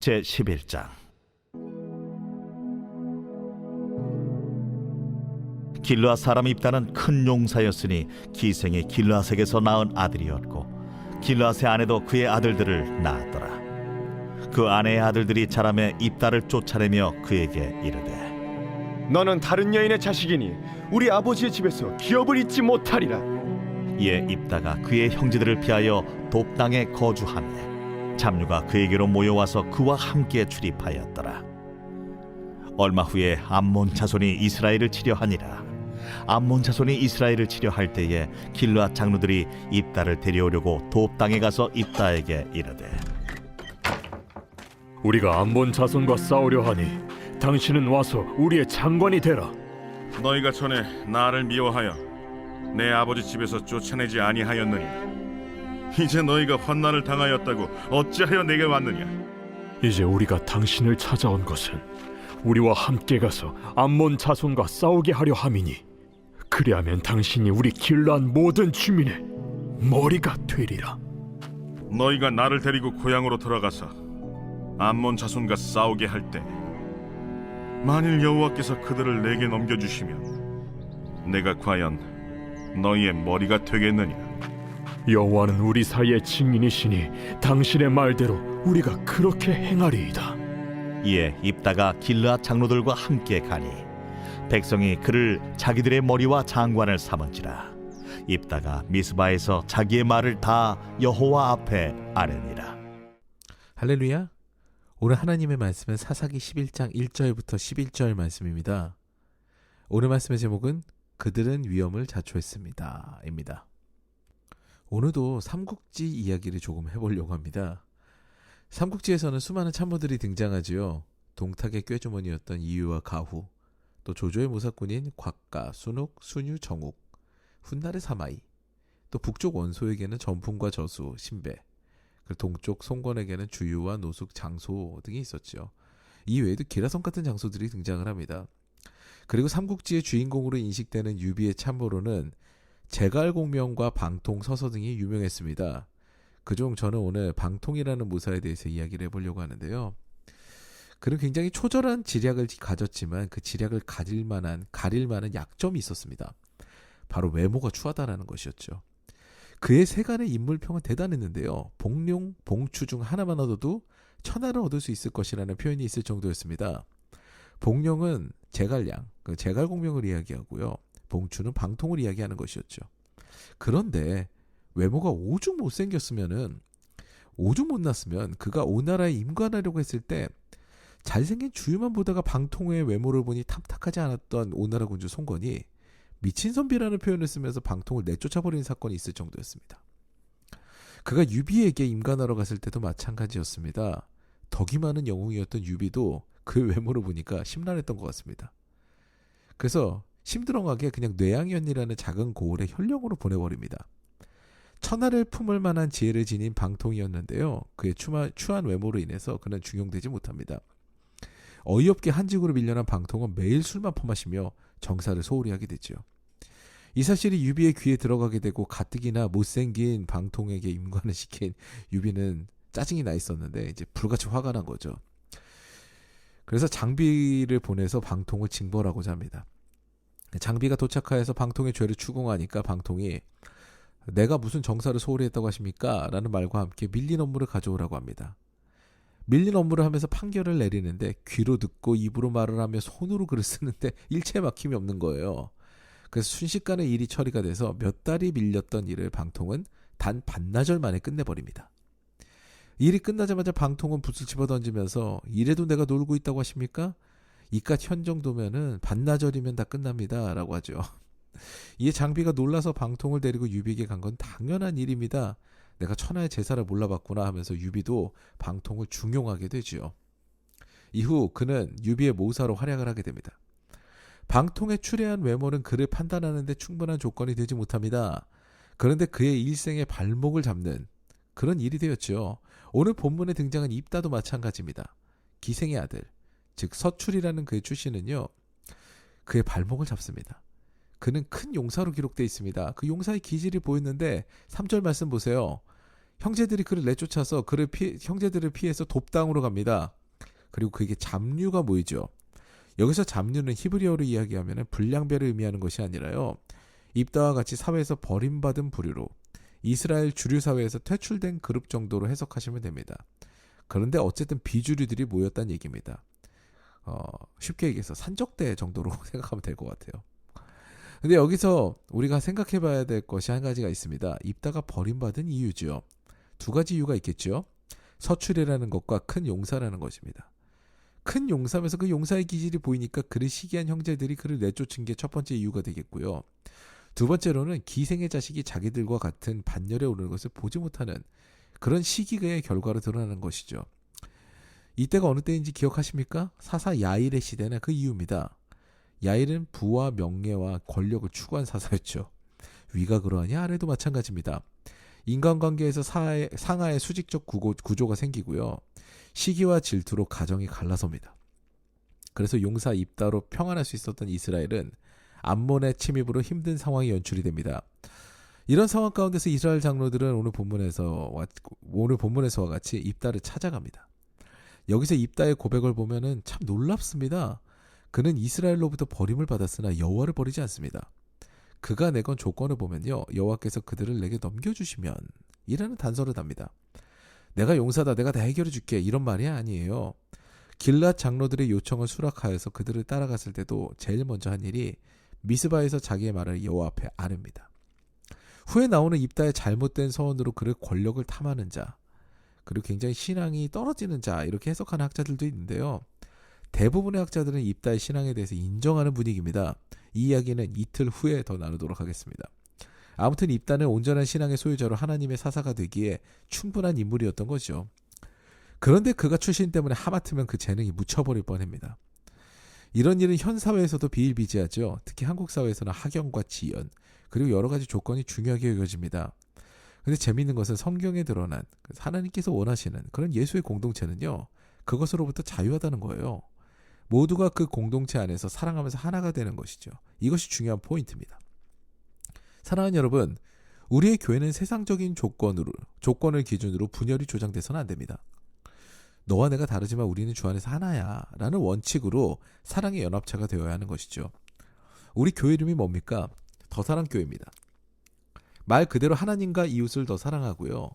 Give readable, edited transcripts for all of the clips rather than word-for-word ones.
제11장. 길르앗 사람 입다는 큰 용사였으니 기생이 길르앗에게서 낳은 아들이었고 길르앗의 아내도 그의 아들들을 낳았더라. 그 아내의 아들들이 자라매 입다를 쫓아내며 그에게 이르되 너는 다른 여인의 자식이니 우리 아버지의 집에서 기업을 잊지 못하리라. 이에 입다가 그의 형제들을 피하여 돕당에 거주하매 잡류가 그에게로 모여와서 그와 함께 출입하였더라. 얼마 후에 암몬 자손이 이스라엘을 치려 하니라. 암몬 자손이 이스라엘을 치려 할 때에 길르앗 장로들이 입다를 데려오려고 돕당에 가서 입다에게 이르되 우리가 암몬 자손과 싸우려 하니 당신은 와서 우리의 장관이 되라. 너희가 전에 나를 미워하여 내 아버지 집에서 쫓아내지 아니하였느냐? 이제 너희가 환난을 당하였다고 어찌하여 내게 왔느냐? 이제 우리가 당신을 찾아온 것은 우리와 함께 가서 암몬 자손과 싸우게 하려 함이니 그리하면 당신이 우리 길르앗 모든 주민의 머리가 되리라. 너희가 나를 데리고 고향으로 돌아가서 암몬 자손과 싸우게 할 때 만일 여호와께서 그들을 내게 넘겨주시면 내가 과연 너희의 머리가 되겠느냐? 여호와는 우리 사이의 증인이시니 당신의 말대로 우리가 그렇게 행하리이다. 이에 입다가 길르앗 장로들과 함께 가니 백성이 그를 자기들의 머리와 장관을 삼은지라. 입다가 미스바에서 자기의 말을 다 여호와 앞에 아뢰니라. 할렐루야. 오늘 하나님의 말씀은 사사기 11장 1절부터 11절 말씀입니다. 오늘 말씀의 제목은 그들은 위험을 자초했습니다 입니다. 오늘도 삼국지 이야기를 조금 해보려고 합니다. 삼국지에서는 수많은 참모들이 등장하지요. 동탁의 꾀주머니였던 이유와 가후, 또 조조의 모사꾼인 곽가, 순욱, 순유, 정욱, 훗날의 사마이, 또 북쪽 원소에게는 전풍과 저수, 신배, 그리고 동쪽 송건에게는 주유와 노숙, 장소 등이 있었죠. 이 외에도 기라성 같은 장소들이 등장을 합니다. 그리고 삼국지의 주인공으로 인식되는 유비의 참모로는 제갈공명과 방통, 서서 등이 유명했습니다. 그중 저는 오늘 방통이라는 무사에 대해서 이야기를 해보려고 하는데요. 그는 굉장히 초절한 지략을 가졌지만 그 지략을 가릴 만한 약점이 있었습니다. 바로 외모가 추하다라는 것이었죠. 그의 세간의 인물평은 대단했는데요. 복룡, 봉추 중 하나만 얻어도 천하를 얻을 수 있을 것이라는 표현이 있을 정도였습니다. 복룡은 제갈량, 제갈공명을 이야기하고요. 봉추는 방통을 이야기하는 것이었죠. 그런데 외모가 오죽 못생겼으면은, 오죽 못났으면 그가 오나라에 임관하려고 했을 때 잘생긴 주유만 보다가 방통의 외모를 보니 탐탁하지 않았던 오나라 군주 송건이 미친 선비라는 표현을 쓰면서 방통을 내쫓아버리는 사건이 있을 정도였습니다. 그가 유비에게 임관하러 갔을 때도 마찬가지였습니다. 덕이 많은 영웅이었던 유비도 그 외모를 보니까 심란했던 것 같습니다. 그래서 심드렁하게 그냥 뇌양현이라는 작은 고을에 현령으로 보내버립니다. 천하를 품을 만한 지혜를 지닌 방통이었는데요. 그의 추한 외모로 인해서 그는 중용되지 못합니다. 어이없게 한직으로 밀려난 방통은 매일 술만 퍼마시며 정사를 소홀히 하게 되죠. 이 사실이 유비의 귀에 들어가게 되고 가뜩이나 못생긴 방통에게 임관을 시킨 유비는 짜증이 나 있었는데 이제 불같이 화가 난 거죠. 그래서 장비를 보내서 방통을 징벌하고자 합니다. 장비가 도착하여서 방통의 죄를 추궁하니까 방통이 내가 무슨 정사를 소홀히 했다고 하십니까? 라는 말과 함께 밀린 업무를 가져오라고 합니다. 밀린 업무를 하면서 판결을 내리는데 귀로 듣고 입으로 말을 하며 손으로 글을 쓰는데 일체 막힘이 없는 거예요. 그래서 순식간에 일이 처리가 돼서 몇 달이 밀렸던 일을 방통은 단 반나절 만에 끝내버립니다. 일이 끝나자마자 방통은 붓을 집어던지면서 이래도 내가 놀고 있다고 하십니까? 이깟 현 정도면은 반나절이면 다 끝납니다 라고 하죠. 이에 장비가 놀라서 방통을 데리고 유비에게 간 건 당연한 일입니다. 내가 천하의 제사를 몰라봤구나 하면서 유비도 방통을 중용하게 되지요. 이후 그는 유비의 모사로 활약을 하게 됩니다. 방통의 추레한 외모는 그를 판단하는 데 충분한 조건이 되지 못합니다. 그런데 그의 일생의 발목을 잡는 그런 일이 되었죠. 오늘 본문에 등장한 입다도 마찬가지입니다. 기생의 아들, 즉 서출이라는 그의 출신은요. 그의 발목을 잡습니다. 그는 큰 용사로 기록되어 있습니다. 그 용사의 기질이 보였는데 3절 말씀 보세요. 형제들이 그를 내쫓아서 형제들을 피해서 돕당으로 갑니다. 그리고 그에게 잡류가 모이죠. 여기서 잡류는 히브리어로 이야기하면 불량배를 의미하는 것이 아니라요, 입다와 같이 사회에서 버림받은 부류로 이스라엘 주류 사회에서 퇴출된 그룹 정도로 해석하시면 됩니다. 그런데 어쨌든 비주류들이 모였다는 얘기입니다. 쉽게 얘기해서 산적대 정도로 생각하면 될 것 같아요. 근데 여기서 우리가 생각해 봐야 될 것이 한 가지가 있습니다. 입다가 버림받은 이유죠. 두 가지 이유가 있겠죠. 서출이라는 것과 큰 용사라는 것입니다. 큰 용사면서 그 용사의 기질이 보이니까 그를 시기한 형제들이 그를 내쫓은 게 첫 번째 이유가 되겠고요. 두 번째로는 기생의 자식이 자기들과 같은 반열에 오르는 것을 보지 못하는 그런 시기의 결과로 드러나는 것이죠. 이때가 어느 때인지 기억하십니까? 사사 야일의 시대는 그 이유입니다. 야일은 부와 명예와 권력을 추구한 사사였죠. 위가 그러하니 아래도 마찬가지입니다. 인간관계에서 상하의 수직적 구조가 생기고요. 시기와 질투로 가정이 갈라섭니다. 그래서 용사 입다로 평안할 수 있었던 이스라엘은 암몬의 침입으로 힘든 상황이 연출이 됩니다. 이런 상황 가운데서 이스라엘 장로들은 오늘 본문에서와 같이 입다를 찾아갑니다. 여기서 입다의 고백을 보면은 참 놀랍습니다. 그는 이스라엘로부터 버림을 받았으나 여호와를 버리지 않습니다. 그가 내건 조건을 보면요, 여호와께서 그들을 내게 넘겨주시면 이라는 단서를 답니다. 내가 용사다, 내가 다 해결해 줄게, 이런 말이 아니에요. 길랏 장로들의 요청을 수락하여서 그들을 따라갔을 때도 제일 먼저 한 일이 미스바에서 자기의 말을 여호와 앞에 아릅니다. 후에 나오는 입다의 잘못된 서원으로 그를 권력을 탐하는 자, 그리고 굉장히 신앙이 떨어지는 자, 이렇게 해석하는 학자들도 있는데요. 대부분의 학자들은 입다의 신앙에 대해서 인정하는 분위기입니다. 이 이야기는 이틀 후에 더 나누도록 하겠습니다. 아무튼 입다는 온전한 신앙의 소유자로 하나님의 사사가 되기에 충분한 인물이었던 거죠. 그런데 그가 출신 때문에 하마터면 그 재능이 묻혀버릴 뻔합니다. 이런 일은 현 사회에서도 비일비재하죠. 특히 한국 사회에서는 학연과 지연, 그리고 여러 가지 조건이 중요하게 여겨집니다. 근데 재미있는 것은 성경에 드러난 하나님께서 원하시는 그런 예수의 공동체는요, 그것으로부터 자유하다는 거예요. 모두가 그 공동체 안에서 사랑하면서 하나가 되는 것이죠. 이것이 중요한 포인트입니다. 사랑하는 여러분, 우리의 교회는 세상적인 조건을 기준으로 분열이 조장돼서는 안 됩니다. 너와 내가 다르지만 우리는 주 안에서 하나야 라는 원칙으로 사랑의 연합체가 되어야 하는 것이죠. 우리 교회 이름이 뭡니까? 더사랑교회입니다. 말 그대로 하나님과 이웃을 더 사랑하고요,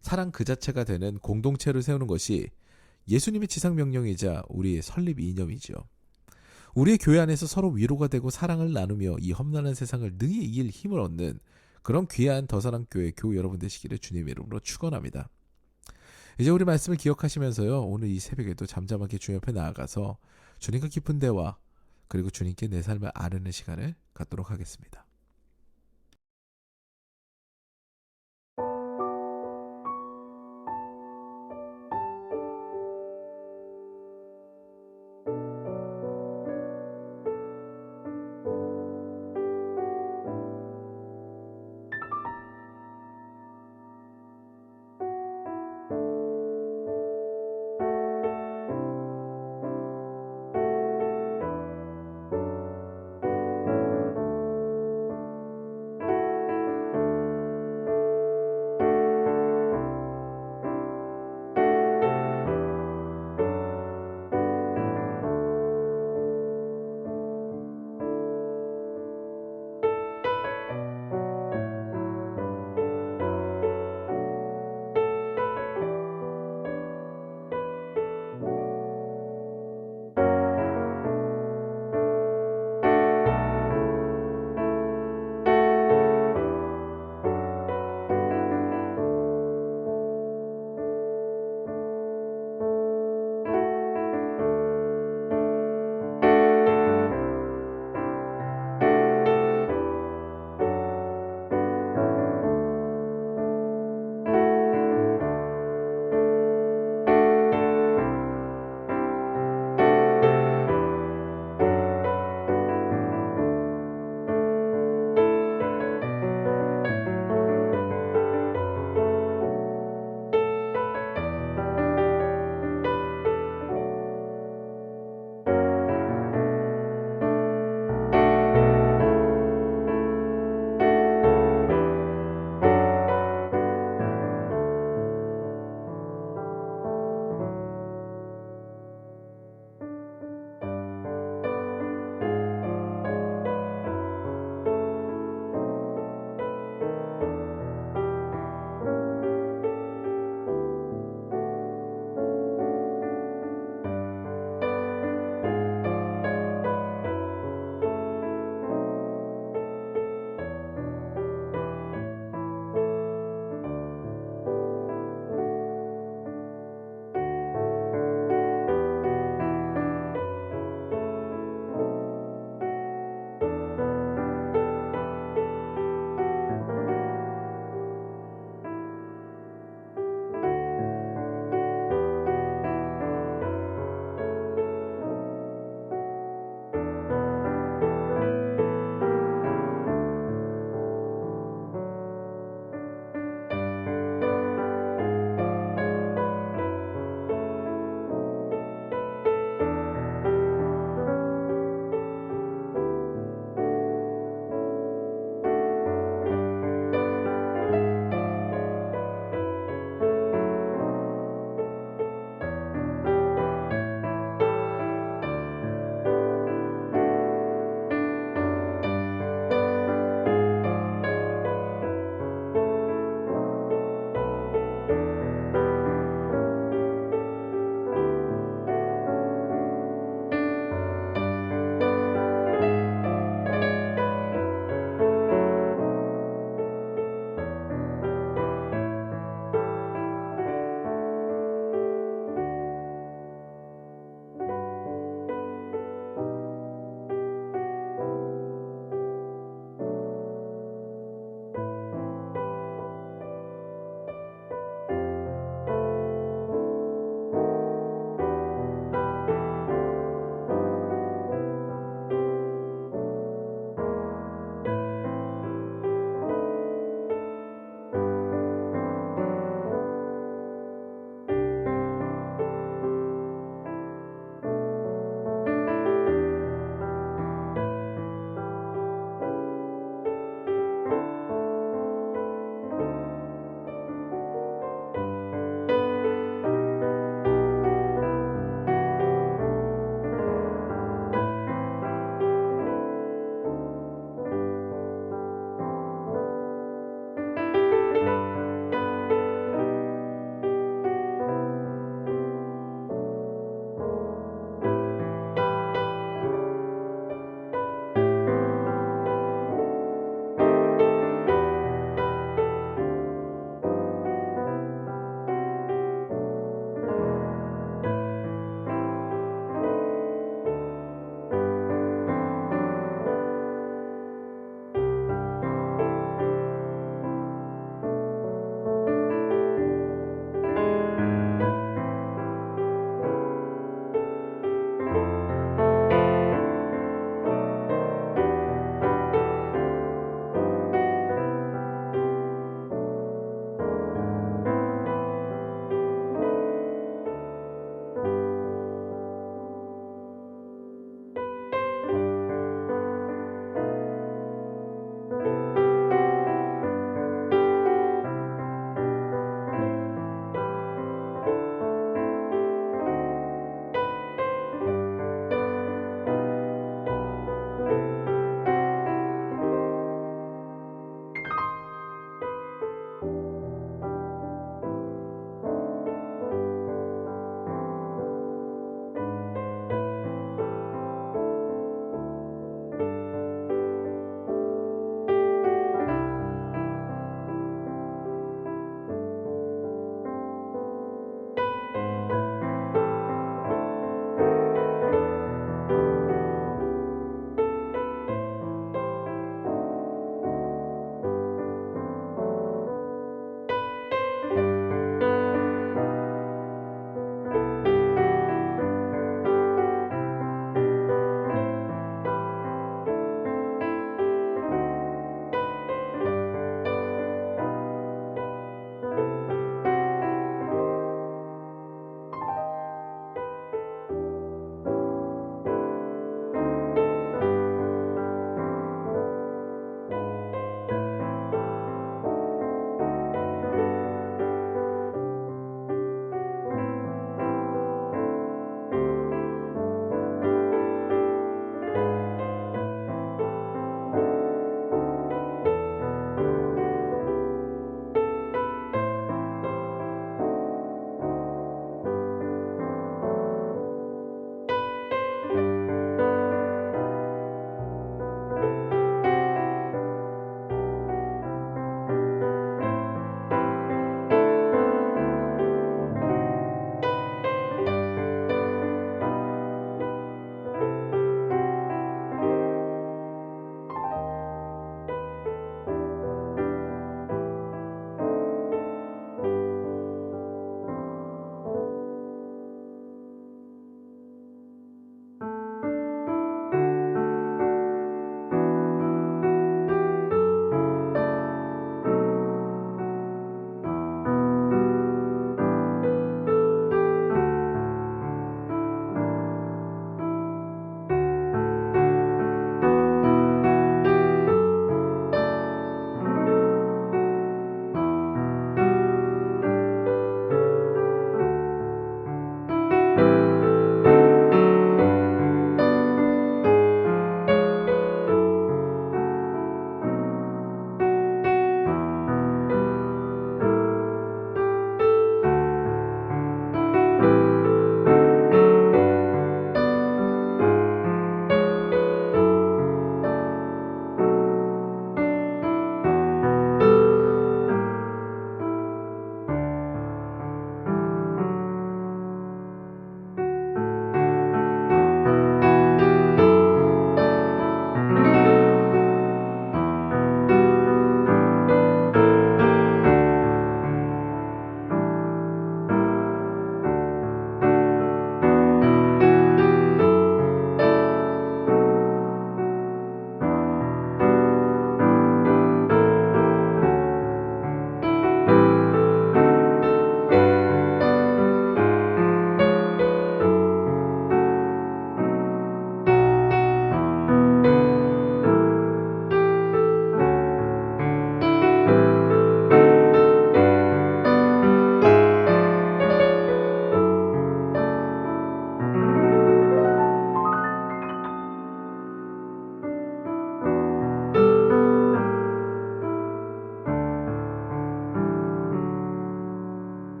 사랑 그 자체가 되는 공동체를 세우는 것이 예수님의 지상명령이자 우리의 설립 이념이죠. 우리의 교회 안에서 서로 위로가 되고 사랑을 나누며 이 험난한 세상을 능히 이길 힘을 얻는 그런 귀한 더사랑교회 교우 여러분 되시기를 주님의 이름으로 축원합니다. 이제 우리 말씀을 기억하시면서요, 오늘 이 새벽에도 잠잠하게 주님 옆에 나아가서 주님과 깊은 대화, 그리고 주님께 내 삶을 아뢰는 시간을 갖도록 하겠습니다.